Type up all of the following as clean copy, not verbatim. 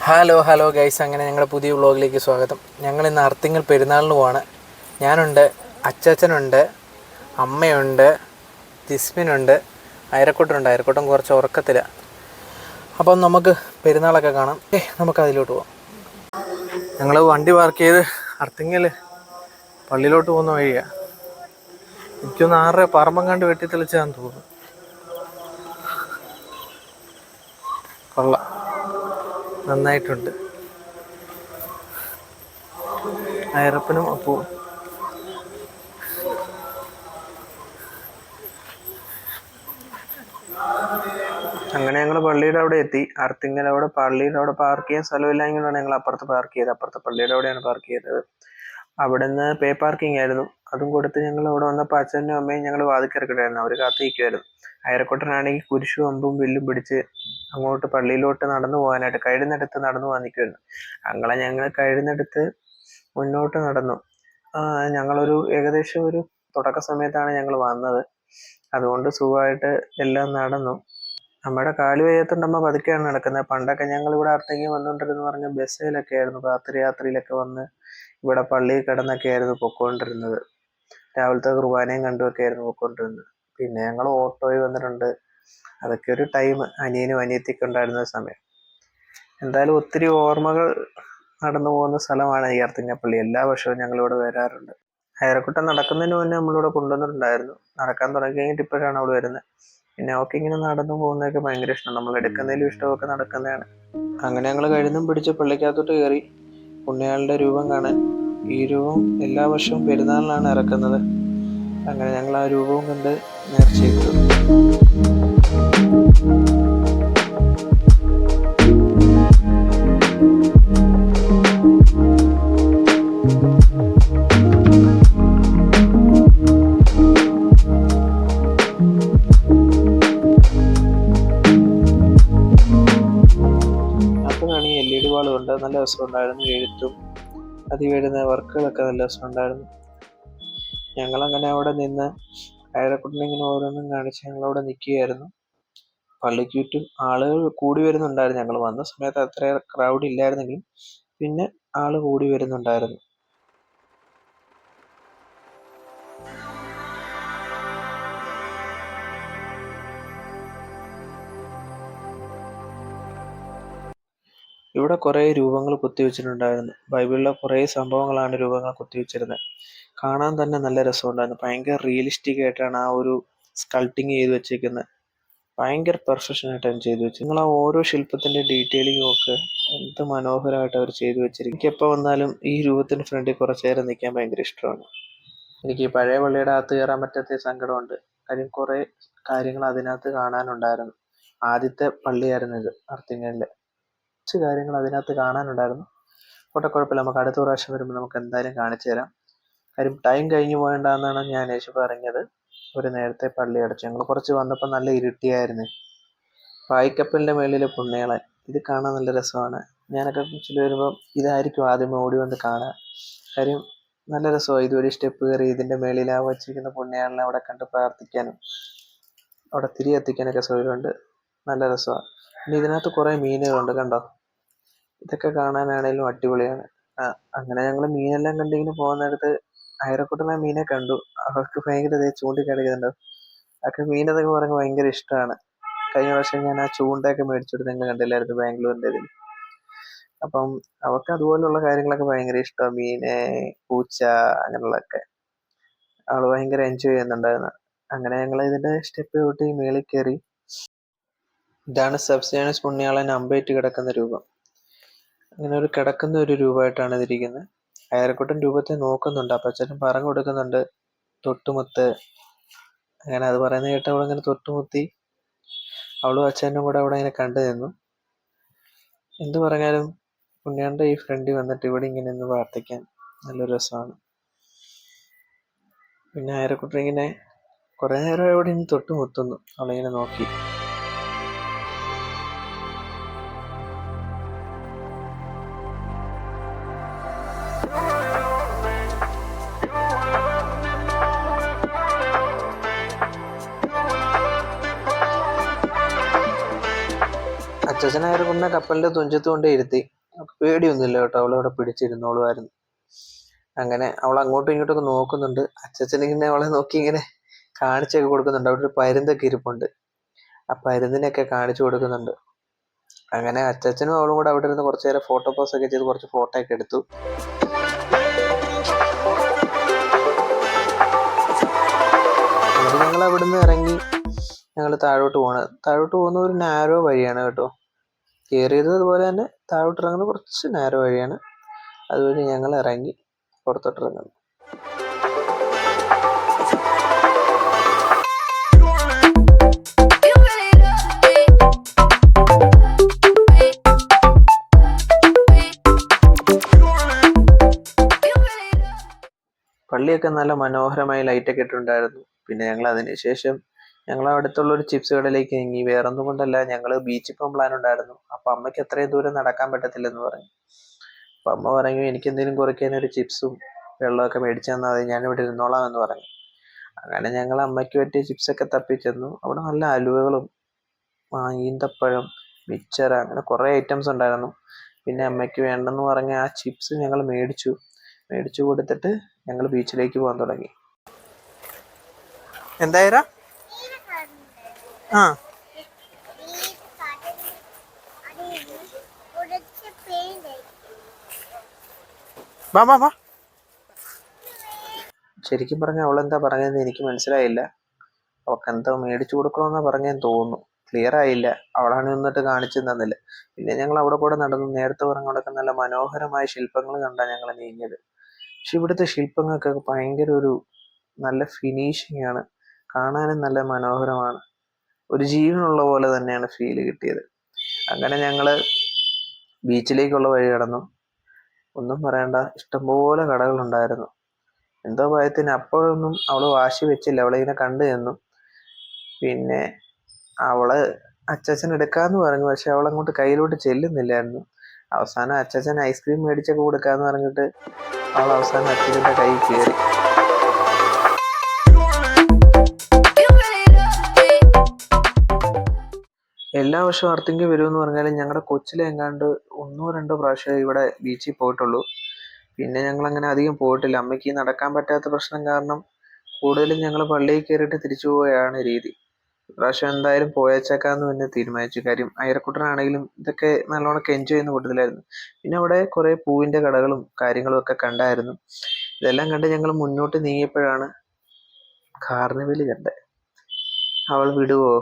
Hello guys, അങ്ങനെ ഞങ്ങളുടെ പുതിയ വ്ളോഗിലേക്ക് സ്വാഗതം. ഞങ്ങൾ ഇന്ന് അർത്തിങ്കൽ പെരുന്നാളിന് പോവാണ്. ഞാനുണ്ട്, അച്ചാച്ചനുണ്ട്, അമ്മയുണ്ട്, ജിസ്മിനുണ്ട്, അയരക്കുട്ടനുണ്ട്. അയരക്കുട്ടൻ കുറച്ച് ഉറക്കത്തിലാണ്. അപ്പം നമുക്ക് പെരുന്നാളൊക്കെ കാണാം. നമുക്ക് അതിലോട്ട് പോവാം. ഞങ്ങൾ വണ്ടി പാർക്ക് ചെയ്ത് അർത്തിങ്കൽ പള്ളിയിലോട്ട് പോകുന്ന വഴിയാണ്. എനിക്കൊന്ന് 6 പറമ്പങ്ങാണ്ട് വെട്ടിത്തെളിച്ചാന്ന് തോന്നുന്നു. കൊള്ളാം, നന്നായിട്ടുണ്ട്. അയറപ്പനും അപ്പവും അങ്ങനെ ഞങ്ങൾ പള്ളിയുടെ അവിടെ എത്തി. അർത്തിങ്കൽ അവിടെ പള്ളിയുടെ അവിടെ പാർക്ക് ചെയ്യാൻ സ്ഥലമില്ലായെങ്കിലാണ് ഞങ്ങൾ അപ്പുറത്ത് പാർക്ക് ചെയ്തത്. അപ്പുറത്തെ പള്ളിയുടെ അവിടെയാണ് പാർക്ക് ചെയ്തത്. അവിടെ നിന്ന് പേ പാർക്കിംഗ് ആയിരുന്നു. അതും കൊടുത്ത് ഞങ്ങൾ അവിടെ വന്നപ്പോൾ അച്ഛനും അമ്മയും ഞങ്ങൾ വാതിക്കരക്കിട്ടായിരുന്നു. അവർ കാത്തിരിക്കുമായിരുന്നു. അയരക്കുട്ടനാണെങ്കിൽ കുരിശും അമ്പും വില്ലും പിടിച്ച് അങ്ങോട്ട് പള്ളിയിലോട്ട് നടന്നു പോകാനായിട്ട് കഴുന്നെടുത്ത് നടന്നു പോകാൻ നിൽക്കുമായിരുന്നു. ഞങ്ങൾ കഴുന്നെടുത്ത് മുന്നോട്ട് നടന്നു. ഞങ്ങളൊരു ഏകദേശം ഒരു തുടക്ക സമയത്താണ് ഞങ്ങൾ വന്നത്. അതുകൊണ്ട് സുഖമായിട്ട് എല്ലാം നടന്നു. നമ്മുടെ കാല് വയ്യാത്തോണ്ട് അമ്മ പതുക്കെയാണ് നടക്കുന്നത്. പണ്ടൊക്കെ ഞങ്ങൾ ഇവിടെ അർത്തിങ്കൽ വന്നുകൊണ്ടിരുന്നു പറഞ്ഞ ബസ്സിലൊക്കെ ആയിരുന്നു. രാത്രിയിലൊക്കെ വന്ന് ഇവിടെ പള്ളിയിൽ കിടന്നൊക്കെ ആയിരുന്നു പൊക്കോണ്ടിരുന്നത്. രാവിലത്തെ കുർബാനയും കണ്ടുമൊക്കെ ആയിരുന്നു പൊക്കോണ്ടിരുന്നത്. പിന്നെ ഞങ്ങൾ ഓട്ടോയിൽ വന്നിട്ടുണ്ട്. അതൊക്കെ ഒരു ടൈം, അനിയനും അനിയത്തിയൊക്കെ ഉണ്ടായിരുന്ന സമയം. എന്തായാലും ഒത്തിരി ഓർമ്മകൾ നടന്നു പോകുന്ന സ്ഥലമാണ് ഈ അർത്തിങ്കൽ പള്ളി. എല്ലാ വർഷവും ഞങ്ങളിവിടെ വരാറുണ്ട്. അയരക്കുട്ടൻ നടക്കുന്നതിന് മുന്നേ നമ്മളിവിടെ കൊണ്ടുവന്നിട്ടുണ്ടായിരുന്നു. നടക്കാൻ തുടങ്ങി കഴിഞ്ഞിട്ട് ഇപ്പോഴാണ് അവൾ വരുന്നത്. പിന്നെ അവൾക്ക് ഇങ്ങനെ നടന്നു പോകുന്നതൊക്കെ ഭയങ്കര ഇഷ്ടമാണ്. നമ്മൾ എടുക്കുന്നതിലും ഇഷ്ടമൊക്കെ നടക്കുന്നതാണ്. അങ്ങനെ ഞങ്ങൾ കഴുന്നും പിടിച്ച് പള്ളിക്കകത്തോട്ട് കയറി പുണ്യാളുടെ രൂപം കാണാൻ. ഈ രൂപം എല്ലാ വർഷവും പെരുന്നാളിലാണ് ഇറക്കുന്നത്. അങ്ങനെ ഞങ്ങൾ ആ രൂപവും കണ്ട് നേർച്ചയിട്ടു. LED വാളുണ്ട്, നല്ല രസമുണ്ടായിരുന്നു. എഴുത്തും അതിൽ വരുന്ന വർക്കുകളൊക്കെ നല്ല രസമുണ്ടായിരുന്നു. ഞങ്ങളങ്ങനെ അവിടെ നിന്ന് അയരക്കുട്ടനിങ്ങനെ ഓരോന്നും കാണിച്ച് ഞങ്ങളവിടെ നിൽക്കുകയായിരുന്നു. പള്ളിക്ക് ചുറ്റും ആളുകൾ കൂടി വരുന്നുണ്ടായിരുന്നു. ഞങ്ങൾ വന്ന സമയത്ത് അത്ര ക്രൗഡ് ഇല്ലായിരുന്നെങ്കിലും പിന്നെ ആള് കൂടി വരുന്നുണ്ടായിരുന്നു. ഇവിടെ കുറേ രൂപങ്ങൾ കുത്തിവെച്ചിട്ടുണ്ടായിരുന്നു. ബൈബിളിലെ കുറേ സംഭവങ്ങളാണ് രൂപങ്ങൾ കുത്തിവെച്ചിരുന്നത്. കാണാൻ തന്നെ നല്ല രസമുണ്ടായിരുന്നു. ഭയങ്കര റിയലിസ്റ്റിക് ആയിട്ടാണ് ആ ഒരു സ്കൾപ്റ്റിങ് ചെയ്ത് വെച്ചേക്കുന്നത്. ഭയങ്കര പെർഫെക്ഷൻ ആയിട്ടാണ് ചെയ്തു വെച്ചത്. നിങ്ങൾ ആ ഓരോ ശില്പത്തിന്റെ ഡീറ്റെയിലിങ്ങും ഒക്കെ എന്ത് മനോഹരമായിട്ട് അവർ ചെയ്തു വെച്ചിരിക്കും. എനിക്ക് എപ്പോൾ വന്നാലും ഈ രൂപത്തിന് ഫ്രണ്ടിൽ കുറച്ച് നേരം നിൽക്കാൻ ഭയങ്കര ഇഷ്ടമാണ്. എനിക്ക് പഴയ പള്ളിയുടെ അകത്ത് കയറാൻ പറ്റാത്ത സങ്കടമുണ്ട്. കാര്യം കുറേ കാര്യങ്ങൾ അതിനകത്ത് കാണാനുണ്ടായിരുന്നു. ആദ്യത്തെ പള്ളിയായിരുന്നു ഇത് അർത്തിങ്കലിലെ. കുറച്ച് കാര്യങ്ങൾ അതിനകത്ത് കാണാനുണ്ടായിരുന്നു. കുഴപ്പമില്ല, നമുക്ക് അടുത്ത പ്രാവശ്യം വരുമ്പോൾ നമുക്ക് എന്തായാലും കാണിച്ചു തരാം. കാര്യം ടൈം കഴിഞ്ഞു പോകണ്ടെന്നാണ് ഞാൻ യേശു പറഞ്ഞത്. ഒരു നേരത്തെ പള്ളി അടച്ചു. ഞങ്ങൾ കുറച്ച് വന്നപ്പോൾ നല്ല ഇരുട്ടിയായിരുന്നു. പായ്ക്കപ്പലിൻ്റെ മേളിൽ പുണ്യാളൻ, ഇത് കാണാൻ നല്ല രസമാണ്. ഞാനൊക്കെ കൊച്ചിൽ വരുമ്പോൾ ഇതായിരിക്കും ആദ്യമേ ഓടി വന്ന് കാണാൻ. കാര്യം നല്ല രസമാണ്. ഇതുവഴി സ്റ്റെപ്പ് കയറി ഇതിൻ്റെ മേളിൽ ആ വച്ചിരിക്കുന്ന പുണ്യാളനെ അവിടെ കണ്ട് പ്രാർത്ഥിക്കാനും അവിടെ തിരി കത്തിക്കാനൊക്കെ സൗകര്യമുണ്ട്. നല്ല രസമാണ്. പിന്നെ ഇതിനകത്ത് കുറേ മീനുകളുണ്ട്, കണ്ടോ? ഇതൊക്കെ കാണാനാണേലും അടിപൊളിയാണ്. അങ്ങനെ ഞങ്ങൾ മീനെല്ലാം കണ്ടിങ്ങനെ പോകുന്ന നേരത്ത് അയരക്കുട്ടൻ മീനെ കണ്ടു. അവർക്ക് ഭയങ്കര ചൂണ്ടിക്കാണിക്കുന്നുണ്ടോ? അവർക്ക് മീനെന്നൊക്കെ പറയുമ്പോൾ ഭയങ്കര ഇഷ്ടമാണ്. കഴിഞ്ഞ പ്രാവശ്യം ഞാൻ ആ ചൂണ്ടയൊക്കെ മേടിച്ചെടുത്ത് നിങ്ങൾ കണ്ടില്ലായിരുന്നു ബാംഗ്ലൂരിൻ്റെ ഇതിൽ. അപ്പം അവർക്ക് അതുപോലുള്ള കാര്യങ്ങളൊക്കെ ഭയങ്കര ഇഷ്ടമാണ്. മീന്, പൂച്ച, അങ്ങനെയുള്ളതൊക്കെ അവൾ ഭയങ്കര എൻജോയ് ചെയ്യുന്നുണ്ടായിരുന്നു. അങ്ങനെ ഞങ്ങൾ ഇതിൻ്റെ സ്റ്റെപ്പ് തൊട്ട് മേളിൽ കയറി. ഇതാണ് സെബസ്ത്യാനോസ് പുണ്യാളൻ അമ്പേറ്റ് കിടക്കുന്ന രൂപം. അങ്ങനെ ഒരു കിടക്കുന്ന ഒരു രൂപമായിട്ടാണ് ഇതിരിക്കുന്നത്. അയരക്കുട്ടൻ രൂപത്തെ നോക്കുന്നുണ്ട്. അപ്പച്ചനും പറഞ്ഞു കൊടുക്കുന്നുണ്ട് തൊട്ടുമുത്ത്. അങ്ങനെ അത് പറയുന്നത് കേട്ട് അവളിങ്ങനെ തൊട്ടുമുത്തി. അവളും അച്ഛനും കൂടെ അവിടെ ഇങ്ങനെ കണ്ടു നിന്നു. എന്തു പറഞ്ഞാലും പുണ്യാളുടെ ഈ ഫ്രണ്ടിൽ വന്നിട്ട് ഇവിടെ ഇങ്ങനെ നിന്ന് പ്രാർത്ഥിക്കാൻ നല്ലൊരു രസമാണ്. പിന്നെ അയരക്കുട്ടൻ ഇങ്ങനെ കുറേ നേരം ഇവിടെ ഇനി തൊട്ടുമുത്തുന്നു. അവളിങ്ങനെ നോക്കി. അച്ഛനായരക്കുട്ടനെ കപ്പലിന്റെ തുഞ്ചത്ത് കൊണ്ട് ഇരുത്തി. അവൾക്ക് പേടിയൊന്നുമില്ല കേട്ടോ, അവളവിടെ പിടിച്ചിരുന്നോളുമായിരുന്നു. അങ്ങനെ അവൾ അങ്ങോട്ടും ഇങ്ങോട്ടൊക്കെ നോക്കുന്നുണ്ട്. അച്ഛനിങ്ങനെ അവളെ നോക്കി ഇങ്ങനെ കാണിച്ചൊക്കെ കൊടുക്കുന്നുണ്ട്. അവിടെ ഒരു പരുന്തൊക്കെ ഇരിപ്പുണ്ട്, ആ പരുന്തിനെയൊക്കെ കാണിച്ചു കൊടുക്കുന്നുണ്ട്. അങ്ങനെ അച്ഛനും അവളും കൂടെ അവിടെ ഇരുന്ന് കുറച്ചു നേരം ഫോട്ടോ പോസ് ഒക്കെ ചെയ്ത് കുറച്ച് ഫോട്ടോ ഒക്കെ എടുത്തു. എന്നിട്ട് ഞങ്ങൾ അവിടുന്ന് ഇറങ്ങി ഞങ്ങൾ താഴോട്ട് പോകുന്ന ഒരു നാരോ വഴിയാണ് കേട്ടോ. കയറിയത് അതുപോലെ തന്നെ താഴോട്ട് ഇറങ്ങുന്ന കുറച്ച് നാരോ വഴിയാണ്. അതുവഴി ഞങ്ങൾ ഇറങ്ങി പുറത്തോട്ട് ഇറങ്ങുന്നു. പള്ളിയൊക്കെ നല്ല മനോഹരമായി ലൈറ്റൊക്കെ ഇട്ടിട്ടുണ്ടായിരുന്നു. പിന്നെ ഞങ്ങൾ അതിനുശേഷം ഞങ്ങൾ അടുത്തുള്ള ഒരു ചിപ്സ് കടയിലേക്ക് നീങ്ങി. വേറൊന്നും കൊണ്ടല്ല, ഞങ്ങൾ ബീച്ചിൽ പോകാൻ പ്ലാൻ ഉണ്ടായിരുന്നു. അപ്പൊ അമ്മയ്ക്ക് അത്രയും ദൂരം നടക്കാൻ പറ്റത്തില്ലെന്ന് പറഞ്ഞു. അപ്പൊ അമ്മ പറഞ്ഞു എനിക്ക് എന്തെങ്കിലും കുറയ്ക്കാൻ ഒരു ചിപ്സും വെള്ളമൊക്കെ മേടിച്ചു തന്നാൽ മതി, ഞാനിവിടെ ഇരുന്നോളാം എന്ന് പറഞ്ഞു. അങ്ങനെ ഞങ്ങൾ അമ്മയ്ക്ക് പറ്റിയ ചിപ്സൊക്കെ തപ്പിച്ചെന്നു. അവിടെ നല്ല അലുവകളും ഈന്തപ്പഴം, മിച്ചർ, അങ്ങനെ കുറേ ഐറ്റംസ് ഉണ്ടായിരുന്നു. പിന്നെ അമ്മയ്ക്ക് വേണ്ടെന്ന് പറഞ്ഞ ആ ചിപ്സ് ഞങ്ങൾ മേടിച്ചു കൊടുത്തിട്ട് ഞങ്ങൾ ബീച്ചിലേക്ക് പോകാൻ തുടങ്ങി. എന്തായാ ആ വാ വാ വാ. ശരിക്കും പറഞ്ഞ അവളെന്താ പറഞ്ഞതെന്ന് എനിക്ക് മനസ്സിലായില്ല. അവൾക്ക് എന്തോ മേടിച്ചു കൊടുക്കണമെന്നാ പറഞ്ഞതെന്ന് തോന്നുന്നു. ക്ലിയർ ആയില്ല. അവളാണ് നിന്നിട്ട് കാണിച്ചു തന്നില്ല. പിന്നെ ഞങ്ങൾ അവിടെ കൂടെ നടന്നു. നേരത്തെ പറഞ്ഞോടൊക്കെ നല്ല മനോഹരമായ ശില്പങ്ങൾ കണ്ടാണ് ഞങ്ങൾ നീങ്ങിയത്. പക്ഷെ ഇവിടുത്തെ ശില്പങ്ങൾക്കൊക്കെ ഭയങ്കര ഒരു നല്ല ഫിനിഷിംഗ് ആണ്, കാണാനും നല്ല മനോഹരമാണ്. ഒരു ജീവനുള്ള പോലെ തന്നെയാണ് ഫീല് കിട്ടിയത്. അങ്ങനെ ഞങ്ങൾ ബീച്ചിലേക്കുള്ള വഴി കടന്നു. ഒന്നും പറയണ്ട, ഇഷ്ടംപോലെ കടകളുണ്ടായിരുന്നു. എന്തോ ഭയത്തിന് അപ്പോഴൊന്നും അവള് വാശി വെച്ചില്ല, അവളിങ്ങനെ കണ്ടു നിന്നു. പിന്നെ അവള് അച്ചാച്ചൻ എടുക്കാന്ന് പറഞ്ഞു, പക്ഷെ അവളങ്ങോട്ട് കയ്യിലോട്ട് ചെല്ലുന്നില്ലായിരുന്നു. അവസാനം അച്ചാച്ചൻ ഐസ്ക്രീം മേടിച്ചൊക്കെ കൊടുക്കാന്ന് പറഞ്ഞിട്ട് അവൾ അവസാനം അച്ഛൻ്റെ കൈ കയറി. എല്ലാ വർഷവും അർത്തിങ്കൽ വരുമെന്ന് പറഞ്ഞാലും ഞങ്ങളുടെ കൊച്ചിലെ എങ്ങാണ്ട് 1-2 പ്രാവശ്യം ഇവിടെ ബീച്ചിൽ പോയിട്ടുള്ളൂ. പിന്നെ ഞങ്ങൾ അങ്ങനെ അധികം പോയിട്ടില്ല. അമ്മയ്ക്ക് നടക്കാൻ പറ്റാത്ത പ്രശ്നം കാരണം കൂടുതലും ഞങ്ങൾ പള്ളിയിൽ കയറിയിട്ട് തിരിച്ചു പോവുകയാണ് രീതി. ഇപ്രാവശ്യം എന്തായാലും പോയേച്ചേക്കാന്ന് തന്നെ തീരുമാനിച്ചു. കാര്യം അയരക്കുട്ടനാണെങ്കിലും ഇതൊക്കെ നല്ലോണമൊക്കെ എൻജോയ് ചെയ്യുന്ന കൂട്ടത്തിലായിരുന്നു. പിന്നെ അവിടെ കുറെ പൂവിന്റെ കടകളും കാര്യങ്ങളും ഒക്കെ കണ്ടായിരുന്നു. ഇതെല്ലാം കണ്ട് ഞങ്ങൾ മുന്നോട്ട് നീങ്ങിയപ്പോഴാണ് കാർണിവല് കണ്ടത്. അവൾ വിടുവോ?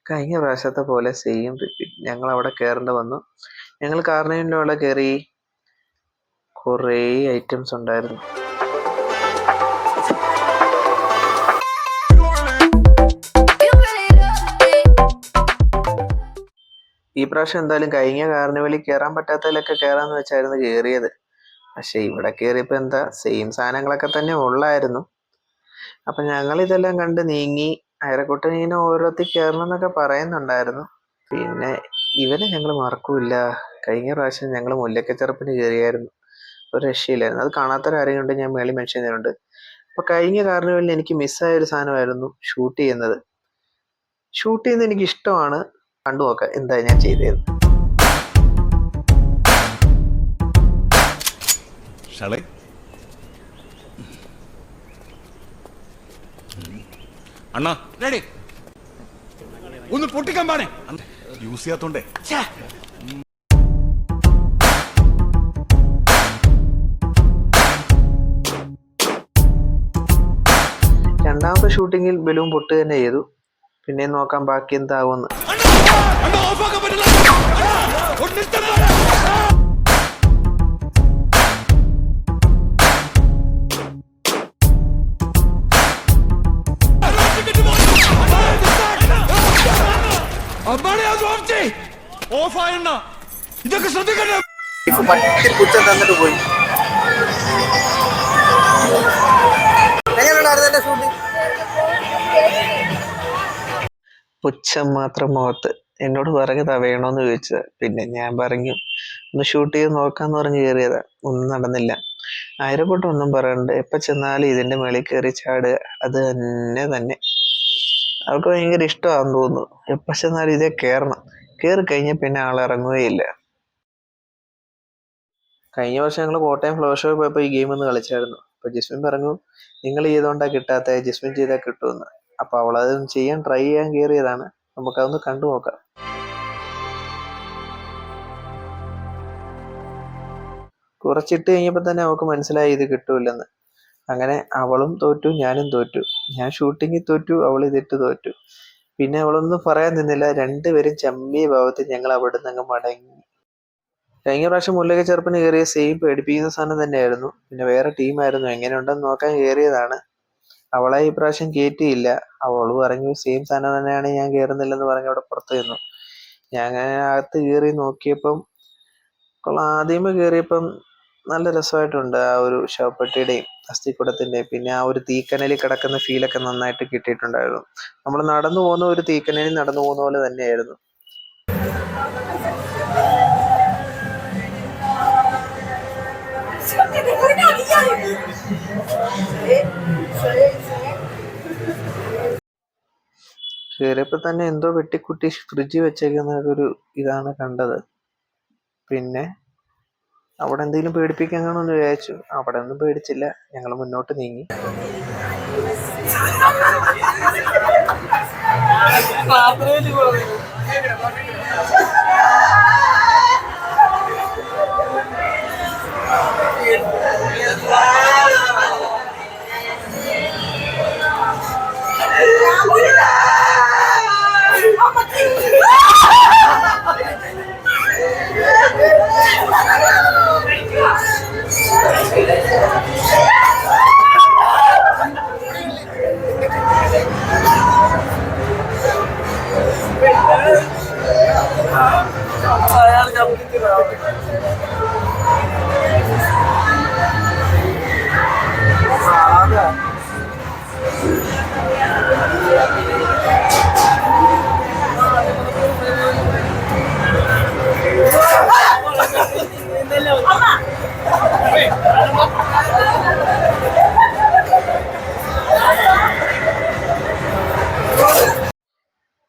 കഴിഞ്ഞ പ്രാവശ്യത്തെ പോലെ സെയിം റിപ്പീറ്റ്. ഞങ്ങൾ അവിടെ കയറേണ്ടി വന്നു. ഞങ്ങൾ കാർണിവലിൻ്റെ അവിടെ കയറി. കുറേ ഐറ്റംസ് ഉണ്ടായിരുന്നു. ഈ പ്രാവശ്യം എന്തായാലും കഴിഞ്ഞ കാർണിവലിൽ കയറാൻ പറ്റാത്തതിലൊക്കെ കയറാന്ന് വെച്ചായിരുന്നു കയറിയത്. പക്ഷെ ഇവിടെ കയറിയപ്പോ എന്താ, സെയിം സാധനങ്ങളൊക്കെ തന്നെ ഉള്ളായിരുന്നു. അപ്പൊ ഞങ്ങൾ ഇതെല്ലാം കണ്ട് നീങ്ങി. അയരക്കുട്ടൻ ഇങ്ങനെ ഓരോരുത്തർ കയറണം എന്നൊക്കെ പറയുന്നുണ്ടായിരുന്നു. പിന്നെ ഇവനെ ഞങ്ങൾ മറക്കൂല. കഴിഞ്ഞ പ്രാവശ്യം ഞങ്ങൾ മുല്ലക്കച്ചെറുപ്പിന് കയറിയായിരുന്നു, ഒരു രക്ഷയില്ലായിരുന്നു. അത് കാണാത്തവരാരെയും കൊണ്ട് ഞാൻ മേളിൽ മെൻഷൻ ചെയ്യുന്നുണ്ട്. അപ്പൊ കഴിഞ്ഞ കാർണിവലിന് എനിക്ക് മിസ്സായ ഒരു സാധനമായിരുന്നു ഷൂട്ട് ചെയ്യുന്നത്. ഷൂട്ട് ചെയ്യുന്നത് എനിക്ക് ഇഷ്ടമാണ്. കണ്ടു നോക്കാം എന്താ ഞാൻ ചെയ്തത്. അണ്ണാ റെഡി, ഒന്ന് പൊട്ടിക്കാൻ പാടേ യൂസ് ചെയ്യാത്തോണ്ടേ. രണ്ടാമത്തെ ഷൂട്ടിങ്ങിൽ ബലൂൺ പൊട്ട് തന്നെ ചെയ്തു. പിന്നെ നോക്കാം ബാക്കി എന്താവുമെന്ന്. ഇതൊക്കെ ശ്രദ്ധിക്കണ്ടേ? പുച്ഛം തന്നിട്ട് പോയി. എങ്ങനെയുണ്ടായിരുന്നു എന്റെ ഷൂട്ടിംഗ്? പുച്ഛം മാത്രം മുഖത്ത്. എന്നോട് പറഞ്ഞതാ വേണോന്ന് ചോദിച്ചത്. പിന്നെ ഞാൻ പറഞ്ഞു ഒന്ന് ഷൂട്ട് ചെയ്ത് നോക്കാന്ന് പറഞ്ഞ് കയറിയതാ. ഒന്നും നടന്നില്ല. അയരക്കൂട്ടം ഒന്നും പറയണ്ട, എപ്പ ചെന്നാലും ഇതിന്റെ മേളിൽ കയറി ചാടുക, അത് തന്നെ. അവൾക്ക് ഭയങ്കര ഇഷ്ടമാണെന്ന് തോന്നുന്നു. എപ്പ ചെന്നാലും ഇതേ കയറണം. കയറി കഴിഞ്ഞാൽ പിന്നെ ആൾ ഇറങ്ങുകയില്ല. കഴിഞ്ഞ വർഷം ഞങ്ങൾ കോട്ടയം ഫ്ലവർ ഷോ പോയപ്പോൾ ഈ ഗെയിം ഒന്ന് കളിച്ചായിരുന്നു. അപ്പോൾ ജിസ്മിൻ പറഞ്ഞു നിങ്ങൾ ചെയ്തോണ്ടാ കിട്ടാത്ത, ജിസ്മിൻ ചെയ്താൽ കിട്ടുമെന്ന്. അപ്പോൾ അവളത് ട്രൈ ചെയ്യാൻ കയറിയതാണ്. നമുക്കതൊന്ന് കണ്ടു നോക്കാം. കുറച്ചിട്ട് കഴിഞ്ഞപ്പോൾ തന്നെ അവൾക്ക് മനസ്സിലായി ഇത് കിട്ടൂലെന്ന്. അങ്ങനെ അവളും തോറ്റു, ഞാനും തോറ്റു. ഞാൻ ഷൂട്ടിങ്ങിൽ തോറ്റു, അവൾ ഇതിട്ട് തോറ്റു. പിന്നെ അവളൊന്നും പറയാൻ നിന്നില്ല. രണ്ടുപേരും ചമ്മിയ ഭാവത്തിൽ ഞങ്ങൾ അവിടെ നിന്ന് അങ്ങ് മടങ്ങി. കഴിഞ്ഞ പ്രാവശ്യം മുല്ലക ചെറുപ്പിന് കയറിയ സെയിം പേടിപ്പിക്കുന്ന സാധനം തന്നെയായിരുന്നു. പിന്നെ വേറെ ടീമായിരുന്നു, എങ്ങനെയുണ്ടെന്ന് നോക്കാൻ കയറിയതാണ്. അവളെ ഈ പ്രാവശ്യം കയറ്റിയില്ല. അവള് പറഞ്ഞു സെയിം സാധനം തന്നെയാണ്, ഞാൻ കയറുന്നില്ലെന്ന് പറഞ്ഞ് അവിടെ പുറത്ത് നിന്നു. ഞാൻ അകത്ത് കയറി നോക്കിയപ്പം ആദ്യമേ കയറിയപ്പം നല്ല രസമായിട്ടുണ്ട്. ആ ഒരു ശവപ്പെട്ടിയുടെയും അസ്ഥിക്കുടത്തിന്റെയും പിന്നെ ആ ഒരു തീക്കനലിൽ കിടക്കുന്ന ഫീലൊക്കെ നന്നായിട്ട് കിട്ടിയിട്ടുണ്ടായിരുന്നു. നമ്മൾ നടന്നു പോകുന്ന ഒരു തീക്കനലിൽ നടന്നു പോകുന്ന പോലെ തന്നെയായിരുന്നു. കയറിയപ്പോൾ തന്നെ എന്തോ വെട്ടിക്കുട്ടി ഫ്രിഡ്ജ് വെച്ചേക്കുന്ന ഒരു ഇതാണ് കണ്ടത്. പിന്നെ അവിടെ എന്തെങ്കിലും പേടിപ്പിക്കാനാണെന്ന് വിചാരിച്ചു. അവിടെ ഒന്നും പേടിച്ചില്ല. ഞങ്ങൾ മുന്നോട്ട് നീങ്ങി.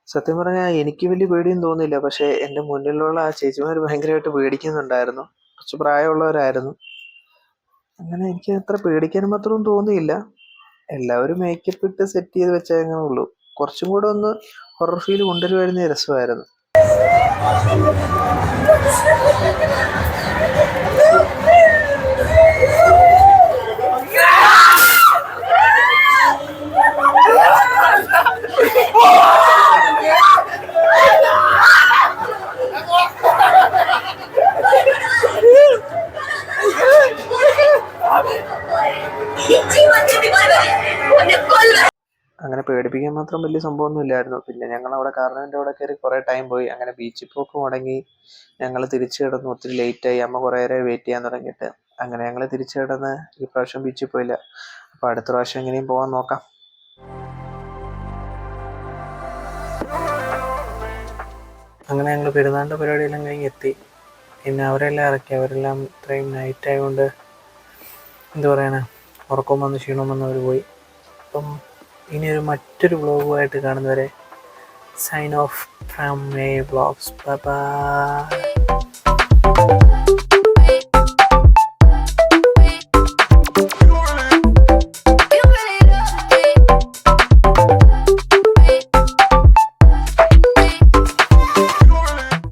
സത്യം പറഞ്ഞാൽ എനിക്ക് വലിയ പേടിയും തോന്നിയില്ല. പക്ഷെ എൻ്റെ മുന്നിലുള്ള ആ ചേച്ചിമാർ ഭയങ്കരമായിട്ട് പേടിക്കുന്നുണ്ടായിരുന്നു. കുറച്ച് പ്രായമുള്ളവരായിരുന്നു. അങ്ങനെ എനിക്ക് അത്ര പേടിക്കാനും മാത്രമൊന്നും തോന്നിയില്ല. എല്ലാവരും മേക്കപ്പ് ഇട്ട് സെറ്റ് ചെയ്ത് വെച്ചേങ്ങനെ ഉള്ളൂ. കുറച്ചും കൂടെ ഒന്ന് ഹൊറർ ഫീൽ കൊണ്ടുവരുമായിരുന്ന രസമായിരുന്നു. അങ്ങനെ പേടിപ്പിക്കാൻ മാത്രം വലിയ സംഭവമൊന്നും ഇല്ലായിരുന്നു. പിന്നെ ഞങ്ങൾ അവിടെ കാർണറിൻ്റെ അവിടെ കയറി കുറേ ടൈം പോയി. അങ്ങനെ ബീച്ചിൽ പോക്ക് മുടങ്ങി. ഞങ്ങൾ തിരിച്ചു കിടന്നു. ഒത്തിരി ലേറ്റായി. അമ്മ കുറേ നേരം വെയിറ്റ് ചെയ്യാൻ തുടങ്ങിയിട്ട്. അങ്ങനെ ഞങ്ങൾ തിരിച്ചു കിടന്ന് ഈ പ്രാവശ്യം ബീച്ചിൽ പോയില്ല. അപ്പോൾ അടുത്ത പ്രാവശ്യം എങ്ങനെയും പോകാൻ നോക്കാം. അങ്ങനെ ഞങ്ങൾ പെരുന്നാളിൻ്റെ പരിപാടിയെല്ലാം കഴിഞ്ഞ് എത്തി. പിന്നെ അവരെല്ലാം ഇറക്കി. അവരെല്ലാം ഇത്രയും നൈറ്റ് ആയതുകൊണ്ട് എന്താ പറയാനാ, ഉറക്കം വന്ന് ക്ഷീണം വന്ന് അവർ പോയി. അപ്പം ഇനിയൊരു മറ്റൊരു വ്ളോഗുമായിട്ട് കാണുന്നവരെ sign off from A vlogs. Bye by.